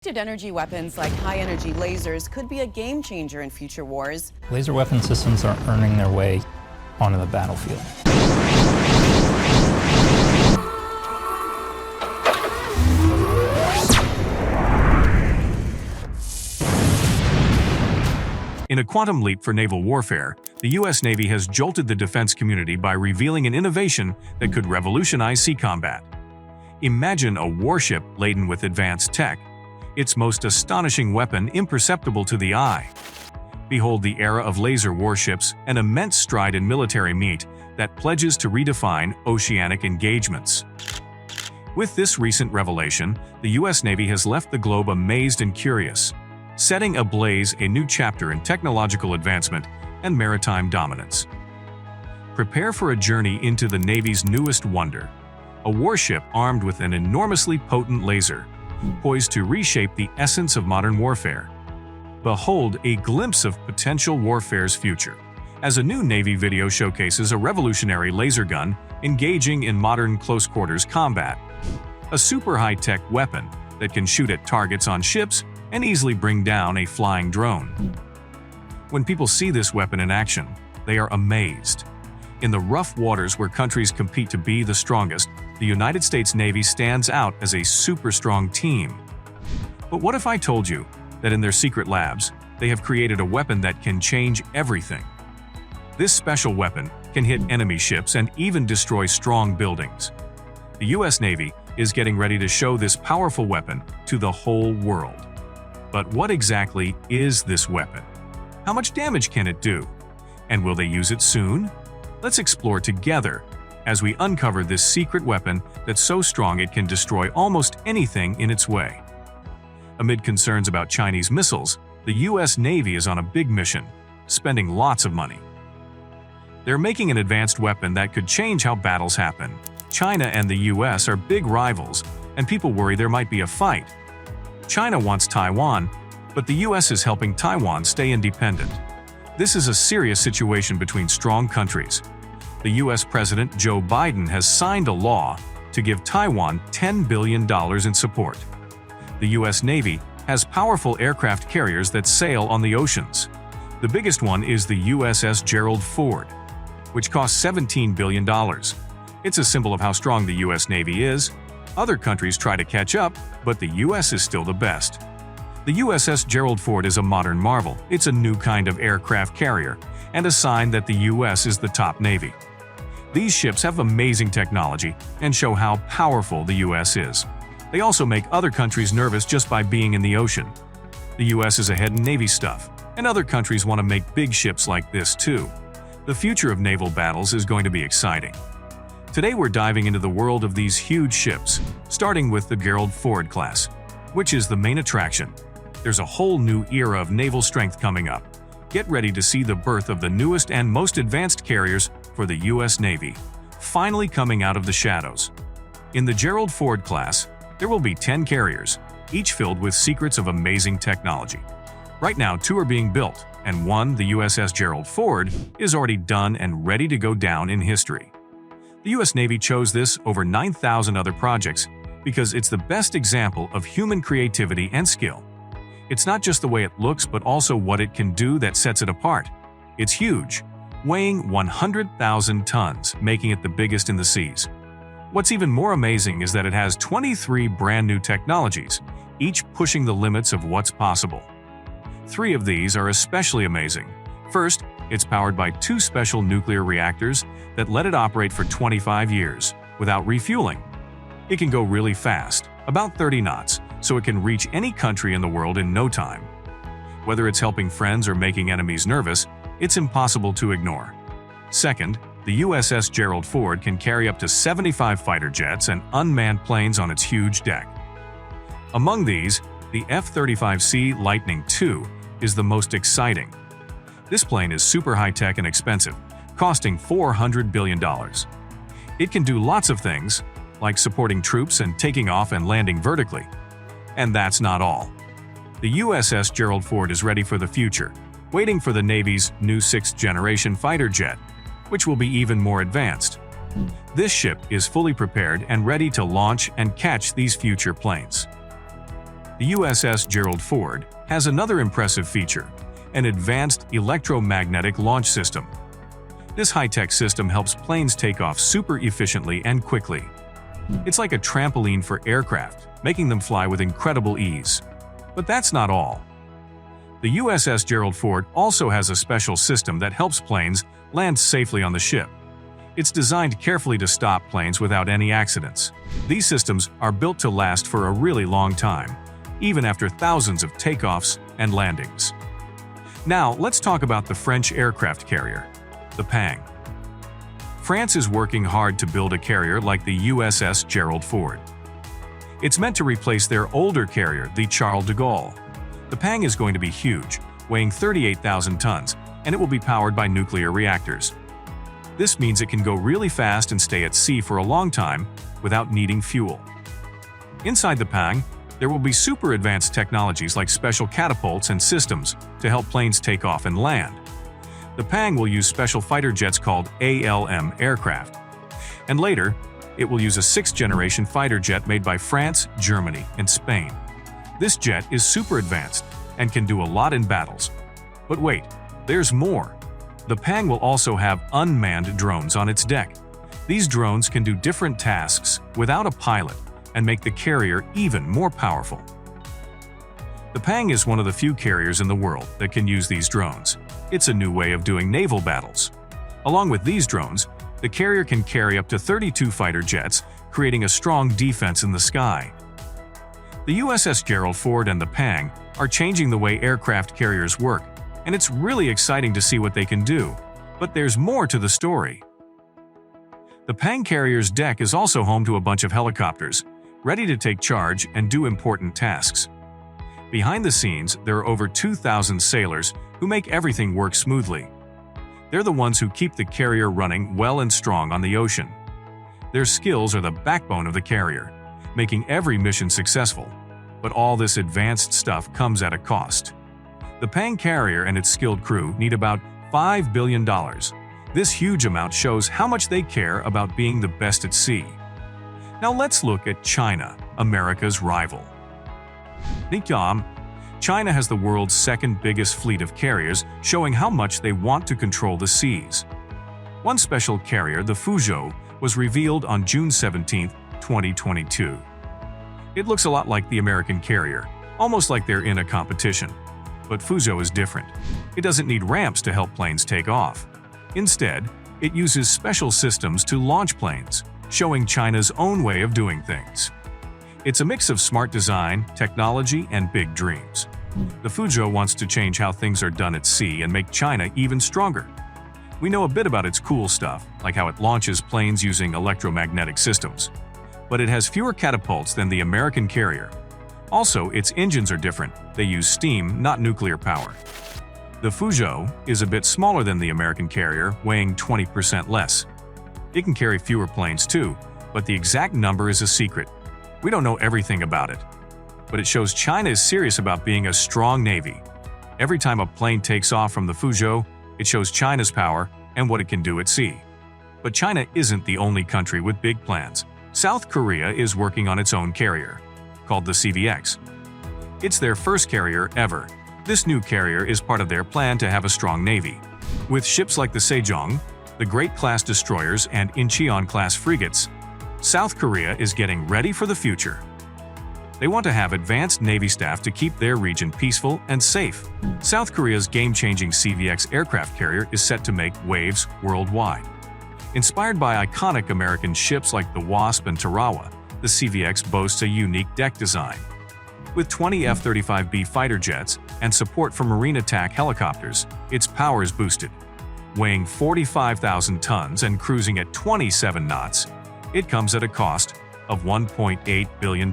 Energy weapons like high-energy lasers could be a game changer in future wars. Laser weapon systems are earning their way onto the battlefield. In a quantum leap for naval warfare, the U.S. Navy has jolted the defense community by revealing an innovation that could revolutionize sea combat. Imagine a warship laden with advanced tech, its most astonishing weapon imperceptible to the eye. Behold the era of laser warships, an immense stride in military meat that pledges to redefine oceanic engagements. With this recent revelation, the U.S. Navy has left the globe amazed and curious, setting ablaze a new chapter in technological advancement and maritime dominance. Prepare for a journey into the Navy's newest wonder, a warship armed with an enormously potent laser, poised to reshape the essence of modern warfare. Behold a glimpse of potential warfare's future, as a new Navy video showcases a revolutionary laser gun engaging in modern close-quarters combat. A super high-tech weapon that can shoot at targets on ships and easily bring down a flying drone. When people see this weapon in action, they are amazed. In the rough waters where countries compete to be the strongest, the United States Navy stands out as a super strong team. But what if I told you that in their secret labs, they have created a weapon that can change everything? This special weapon can hit enemy ships and even destroy strong buildings. The U.S. Navy is getting ready to show this powerful weapon to the whole world. But what exactly is this weapon? How much damage can it do? And will they use it soon? Let's explore together as we uncover this secret weapon that's so strong it can destroy almost anything in its way. Amid concerns about Chinese missiles, the U.S. Navy is on a big mission, spending lots of money. They're making an advanced weapon that could change how battles happen. China and the U.S. are big rivals, and people worry there might be a fight. China wants Taiwan, but the U.S. is helping Taiwan stay independent. This is a serious situation between strong countries. The U.S. President Joe Biden has signed a law to give Taiwan $10 billion in support. The U.S. Navy has powerful aircraft carriers that sail on the oceans. The biggest one is the USS Gerald Ford, which costs $17 billion. It's a symbol of how strong the U.S. Navy is. Other countries try to catch up, but the U.S. is still the best. The USS Gerald Ford is a modern marvel. It's a new kind of aircraft carrier, and a sign that the U.S. is the top navy. These ships have amazing technology and show how powerful the U.S. is. They also make other countries nervous just by being in the ocean. The U.S. is ahead in Navy stuff, and other countries want to make big ships like this too. The future of naval battles is going to be exciting. Today we're diving into the world of these huge ships, starting with the Gerald Ford class, which is the main attraction. There's a whole new era of naval strength coming up. Get ready to see the birth of the newest and most advanced carriers for the U.S. Navy, finally coming out of the shadows. In the Gerald Ford class, there will be 10 carriers, each filled with secrets of amazing technology. Right now, 2 are being built, and one, the USS Gerald Ford, is already done and ready to go down in history. The U.S. Navy chose this over 9,000 other projects because it's the best example of human creativity and skill. It's not just the way it looks, but also what it can do that sets it apart. It's huge, weighing 100,000 tons, making it the biggest in the seas. What's even more amazing is that it has 23 brand new technologies, each pushing the limits of what's possible. 3 of these are especially amazing. First, it's powered by 2 special nuclear reactors that let it operate for 25 years without refueling. It can go really fast, about 30 knots, so it can reach any country in the world in no time. Whether it's helping friends or making enemies nervous, it's impossible to ignore. Second, the USS Gerald Ford can carry up to 75 fighter jets and unmanned planes on its huge deck. Among these, the F-35C Lightning II is the most exciting. This plane is super high-tech and expensive, costing $400 billion. It can do lots of things, like supporting troops and taking off and landing vertically. And that's not all. The USS Gerald Ford is ready for the future, waiting for the Navy's new 6th-generation fighter jet, which will be even more advanced. This ship is fully prepared and ready to launch and catch these future planes. The USS Gerald Ford has another impressive feature: an advanced electromagnetic launch system. This high-tech system helps planes take off super efficiently and quickly. It's like a trampoline for aircraft, making them fly with incredible ease. But that's not all. The USS Gerald Ford also has a special system that helps planes land safely on the ship. It's designed carefully to stop planes without any accidents. These systems are built to last for a really long time, even after thousands of takeoffs and landings. Now, let's talk about the French aircraft carrier, the Pang. France is working hard to build a carrier like the USS Gerald Ford. It's meant to replace their older carrier, the Charles de Gaulle. The Pang is going to be huge, weighing 38,000 tons, and it will be powered by nuclear reactors. This means it can go really fast and stay at sea for a long time without needing fuel. Inside the Pang, there will be super advanced technologies like special catapults and systems to help planes take off and land. The Pang will use special fighter jets called ALM aircraft. And later, it will use a sixth-generation fighter jet made by France, Germany, and Spain. This jet is super advanced and can do a lot in battles. But wait, there's more. The Pang will also have unmanned drones on its deck. These drones can do different tasks without a pilot and make the carrier even more powerful. The Pang is one of the few carriers in the world that can use these drones. It's a new way of doing naval battles. Along with these drones, the carrier can carry up to 32 fighter jets, creating a strong defense in the sky. The USS Gerald Ford and the Pang are changing the way aircraft carriers work, and it's really exciting to see what they can do. But there's more to the story. The Pang carrier's deck is also home to a bunch of helicopters, ready to take charge and do important tasks. Behind the scenes, there are over 2,000 sailors who make everything work smoothly. They're the ones who keep the carrier running well and strong on the ocean. Their skills are the backbone of the carrier, making every mission successful. But all this advanced stuff comes at a cost. The Pang carrier and its skilled crew need about $5 billion. This huge amount shows how much they care about being the best at sea. Now let's look at China, America's rival. China has the world's second biggest fleet of carriers, showing how much they want to control the seas. One special carrier, the Fuzhou, was revealed on June 17, 2022. It looks a lot like the American carrier, almost like they're in a competition. But Fuzhou is different. It doesn't need ramps to help planes take off. Instead, it uses special systems to launch planes, showing China's own way of doing things. It's a mix of smart design, technology, and big dreams. The Fuzhou wants to change how things are done at sea and make China even stronger. We know a bit about its cool stuff, like how it launches planes using electromagnetic systems. But it has fewer catapults than the American carrier. Also, its engines are different. They use steam, not nuclear power. The Fuzhou is a bit smaller than the American carrier, weighing 20% less. It can carry fewer planes too, but the exact number is a secret. We don't know everything about it. But it shows China is serious about being a strong navy. Every time a plane takes off from the Fuzhou, it shows China's power and what it can do at sea. But China isn't the only country with big plans. South Korea is working on its own carrier, called the CVX. It's their first carrier ever. This new carrier is part of their plan to have a strong navy. With ships like the Sejong, the Great-class destroyers, and Incheon-class frigates, South Korea is getting ready for the future. They want to have advanced Navy staff to keep their region peaceful and safe. South Korea's game-changing CVX aircraft carrier is set to make waves worldwide. Inspired by iconic American ships like the Wasp and Tarawa, the CVX boasts a unique deck design. With 20 F-35B fighter jets and support for marine attack helicopters, its power is boosted. Weighing 45,000 tons and cruising at 27 knots, it comes at a cost of $1.8 billion.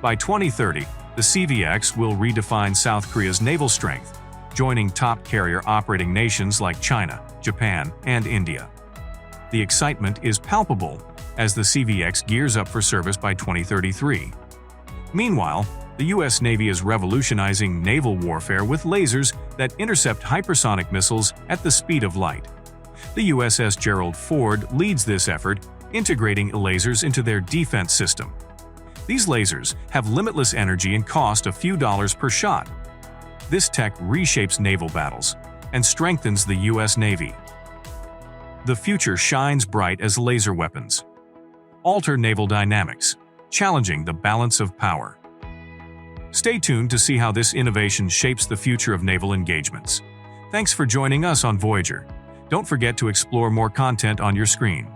By 2030, the CVX will redefine South Korea's naval strength, joining top carrier operating nations like China, Japan, and India. The excitement is palpable as the CVX gears up for service by 2033. Meanwhile, the U.S. Navy is revolutionizing naval warfare with lasers that intercept hypersonic missiles at the speed of light. The USS Gerald Ford leads this effort, integrating lasers into their defense system. These lasers have limitless energy and cost a few dollars per shot. This tech reshapes naval battles and strengthens the U.S. Navy. The future shines bright as laser weapons alter naval dynamics, challenging the balance of power. Stay tuned to see how this innovation shapes the future of naval engagements. Thanks for joining us on Voyager. Don't forget to explore more content on your screen.